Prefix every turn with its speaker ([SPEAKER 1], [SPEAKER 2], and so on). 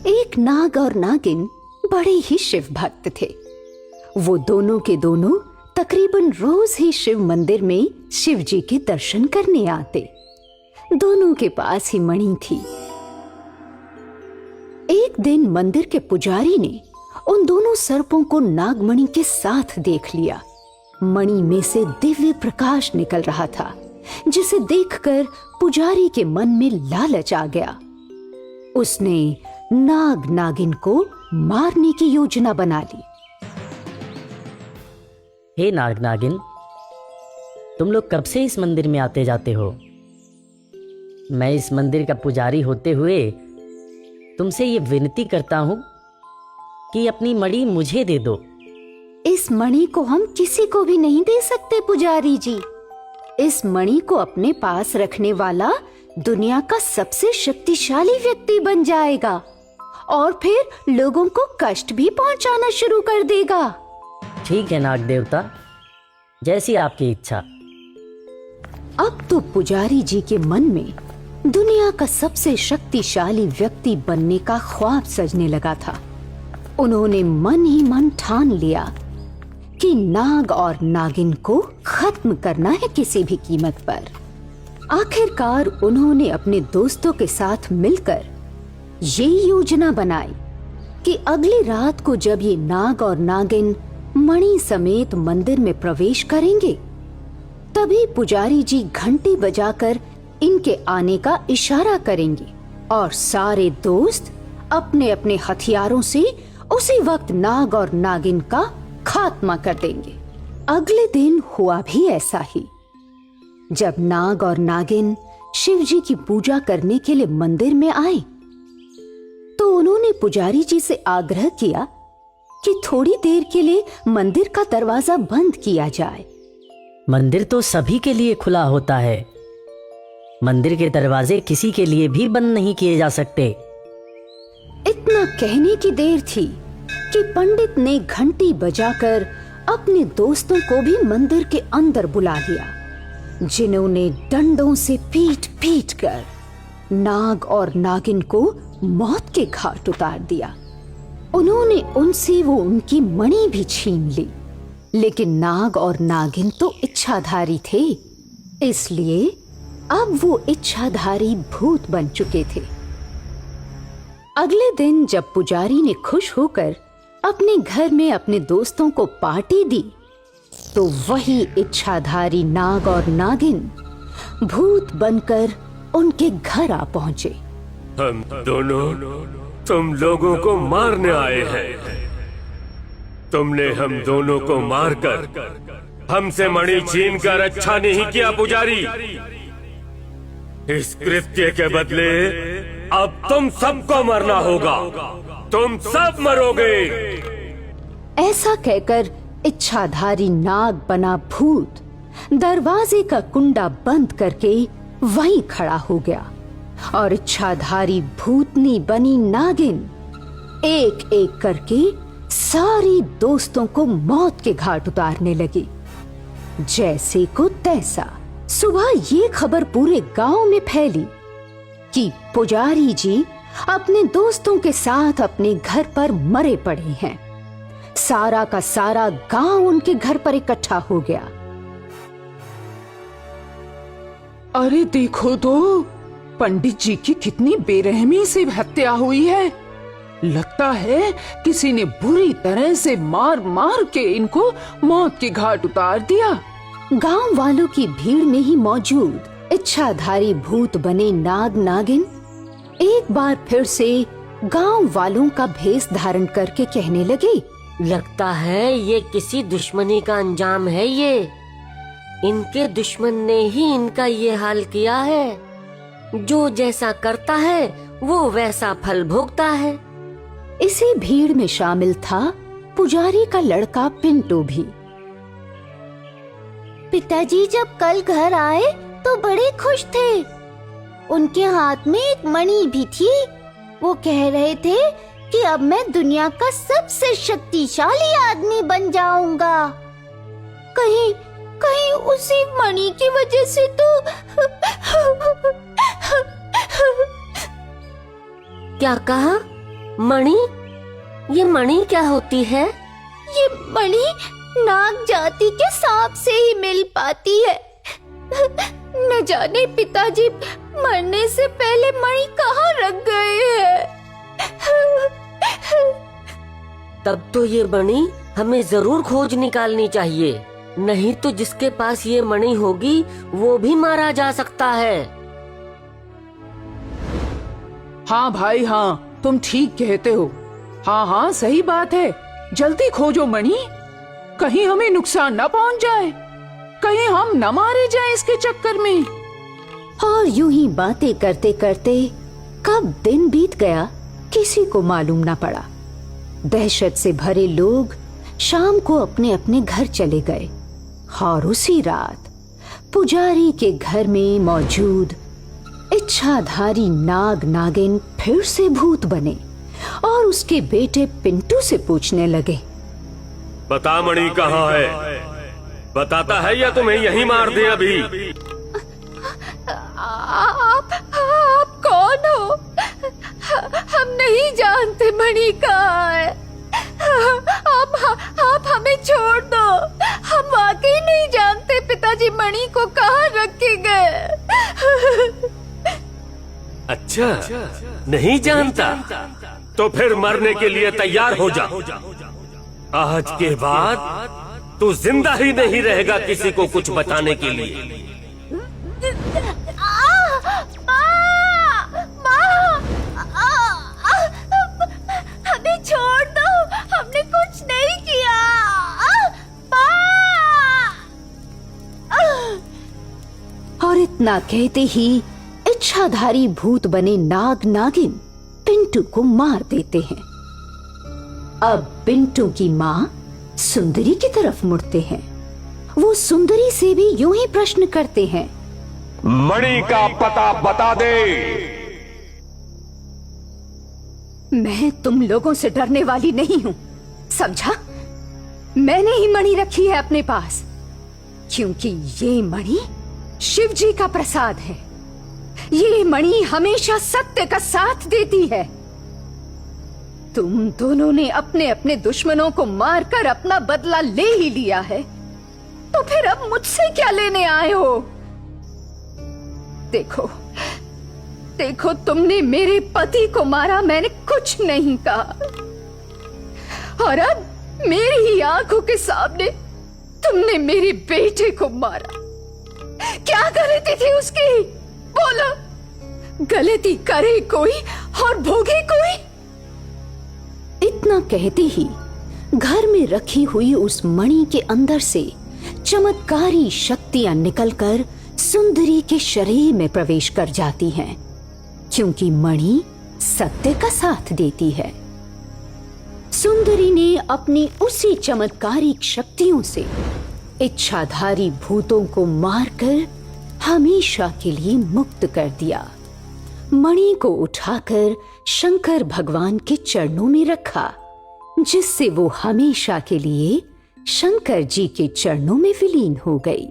[SPEAKER 1] एक नाग और नागिन बड़े ही शिव भक्त थे। वो दोनों के दोनों तकरीबन रोज ही शिव मंदिर में शिव जी के दर्शन करने आते। दोनों के पास ही मणि थी। एक दिन मंदिर के पुजारी ने उन दोनों सर्पों को नागमणि के साथ देख लिया। मणि में से दिव्य प्रकाश निकल रहा था, जिसे देखकर पुजारी के मन में लालच आ गया। उसने नाग नागिन को मारने की योजना बना ली।
[SPEAKER 2] हे नाग नागिन, तुम लोग कब से इस मंदिर में आते जाते हो? मैं इस मंदिर का पुजारी होते हुए तुमसे ये विनती करता हूँ कि अपनी मणि मुझे दे दो।
[SPEAKER 1] इस मणि को हम किसी को भी नहीं दे सकते पुजारी जी। इस मणि को अपने पास रखने वाला दुनिया का सबसे शक्तिशाली व्यक्ति बन जाएगा और फिर लोगों को कष्ट भी पहुंचाना शुरू कर देगा।
[SPEAKER 2] ठीक है नाग देवता, जैसी आपकी इच्छा।
[SPEAKER 1] अब तो पुजारी जी के मन में दुनिया का सबसे शक्तिशाली व्यक्ति बनने का ख्वाब सजने लगा था। उन्होंने मन ही मन ठान लिया कि नाग और नागिन को खत्म करना है किसी भी कीमत पर। आखिरकार उन्होंने अपने दोस्तों के साथ मिलकर ये योजना बनाई कि अगली रात को जब ये नाग और नागिन मणि समेत मंदिर में प्रवेश करेंगे, तभी पुजारी जी घंटी बजाकर इनके आने का इशारा करेंगे और सारे दोस्त अपने अपने हथियारों से उसी वक्त नाग और नागिन का खात्मा कर देंगे। अगले दिन हुआ भी ऐसा ही। जब नाग और नागिन शिव जी की पूजा करने के लिए मंदिर में आए, तो उन्होंने पुजारी जी से आग्रह किया कि थोड़ी देर के लिए मंदिर का दरवाजा बंद किया जाए।
[SPEAKER 2] मंदिर तो सभी के लिए खुला होता है। मंदिर के दरवाजे किसी के लिए भी बंद नहीं किए जा सकते।
[SPEAKER 1] इतना कहने की देर थी कि पंडित ने घंटी बजाकर अपने दोस्तों को भी मंदिर के अंदर बुला लिया, जिन्होंने डंडों से पीट पीट कर नाग और नागिन को मौत के घाट उतार दिया। उन्होंने उनसे वो उनकी मणि भी छीन ली, लेकिन नाग और नागिन तो इच्छाधारी थे, इसलिए अब वो इच्छाधारी भूत बन चुके थे। अगले दिन जब पुजारी ने खुश होकर अपने घर में अपने दोस्तों को पार्टी दी, तो वही इच्छाधारी नाग और नागिन भूत बनकर उनके घर आ पहुंचे।
[SPEAKER 3] हम दोनों तुम लोगों को मारने आए हैं। तुमने हम दोनों को मारकर हमसे मणि छीन कर अच्छा नहीं किया पुजारी। इस कृत्य के बदले अब तुम सबको मरना होगा। तुम सब मरोगे।
[SPEAKER 1] ऐसा कहकर इच्छाधारी नाग बना भूत दरवाजे का कुंडा बंद करके वहीं खड़ा हो गया और इच्छाधारी भूतनी बनी नागिन एक एक करके सारी दोस्तों को मौत के घाट उतारने लगी। जैसे को तैसा सुबह ये खबर पूरे गांव में फैली कि पुजारी जी अपने दोस्तों के साथ अपने घर पर मरे पड़े हैं। सारा का सारा गांव उनके घर पर इकट्ठा हो गया।
[SPEAKER 4] अरे देखो तो, पंडित जी की कितनी बेरहमी से हत्या हुई है। लगता है किसी ने बुरी तरह से मार मार के इनको मौत के घाट उतार दिया।
[SPEAKER 1] गांव वालों की भीड़ में ही मौजूद इच्छाधारी भूत बने नाग नागिन एक बार फिर से गांव वालों का भेष धारण करके कहने लगे,
[SPEAKER 5] लगता है ये किसी दुश्मनी का अंजाम है। ये इनके दुश्मन ने ही इनका ये हाल किया है। जो जैसा करता है वो वैसा फल भोगता है।
[SPEAKER 1] इसी भीड़ में शामिल था पुजारी का लड़का पिंटू भी।
[SPEAKER 6] पिताजी जब कल घर आए तो बड़े खुश थे। उनके हाथ में एक मणि भी थी। वो कह रहे थे कि अब मैं दुनिया का सबसे शक्तिशाली आदमी बन जाऊंगा। कहीं कहीं उसी मणि की वजह से तो
[SPEAKER 5] क्या कहा? मणि? ये मणि क्या होती है?
[SPEAKER 6] ये मणि नाग जाति के सांप से ही मिल पाती है। न जाने पिताजी मरने से पहले मणि कहाँ रख गए हैं।
[SPEAKER 5] तब तो ये मणि हमें जरूर खोज निकालनी चाहिए, नहीं तो जिसके पास ये मणि होगी वो भी मारा जा सकता है।
[SPEAKER 4] हाँ भाई हाँ, तुम ठीक कहते हो। हाँ हाँ सही बात है, जल्दी खोजो मणि, कहीं हमें नुकसान न पहुंच जाए, कहीं हम न मारे जाए इसके चक्कर में।
[SPEAKER 1] और यूं ही बातें करते करते कब दिन बीत गया किसी को मालूम न पड़ा। दहशत से भरे लोग शाम को अपने अपने घर चले गए और उसी रात पुजारी के घर में मौजूद इच्छाधारी नाग नागिन फिर से भूत बने और उसके बेटे पिंटू से पूछने लगे,
[SPEAKER 3] बता मणि कहाँ है? बताता है या तुम्हें यहीं मार दे अभी?
[SPEAKER 6] आप कौन हो? हम नहीं जानते मणि कहाँ है। आप हमें छोड़ दो, हम वाकई नहीं जानते पिताजी मणि को कहाँ रखे गए।
[SPEAKER 3] अच्छा, नहीं जानता? तो फिर मरने के लिए तैयार हो जा। आज के बाद तू जिंदा ही नहीं रहेगा किसी को कुछ बताने के लिए।
[SPEAKER 6] हमें छोड़ दो, हमने कुछ नहीं किया।
[SPEAKER 1] और इतना कहते ही इच्छाधारी भूत बने नाग नागिन पिंटू को मार देते हैं। अब पिंटू की माँ सुंदरी की तरफ मुड़ते हैं। वो सुंदरी से भी यूं ही प्रश्न करते हैं,
[SPEAKER 7] मणि का पता बता दे।
[SPEAKER 1] मैं तुम लोगों से डरने वाली नहीं हूं, समझा? मैंने ही मणि रखी है अपने पास, क्योंकि ये मणि शिव जी का प्रसाद है। ये मणि हमेशा सत्य का साथ देती है। तुम दोनों ने अपने अपने दुश्मनों को मारकर अपना बदला ले ही लिया है, तो फिर अब मुझसे क्या लेने आए हो? देखो देखो, तुमने मेरे पति को मारा, मैंने कुछ नहीं कहा, और अब मेरी ही आंखों के सामने तुमने मेरे बेटे को मारा। क्या गलती थी उसकी? बोलो, गलती करे कोई और भोगे कोई? इतना कहते ही घर में रखी हुई उस मणि के अंदर से चमत्कारी शक्तियां निकलकर सुंदरी के शरीर में प्रवेश कर जाती हैं, क्योंकि मणि सत्य का साथ देती है। सुंदरी ने अपनी उसी चमत्कारी शक्तियों से इच्छाधारी भूतों को मारकर हमेशा के लिए मुक्त कर दिया। मणि को उठाकर शंकर भगवान के चरणों में रखा, जिससे वो हमेशा के लिए शंकर जी के चरणों में विलीन हो गई।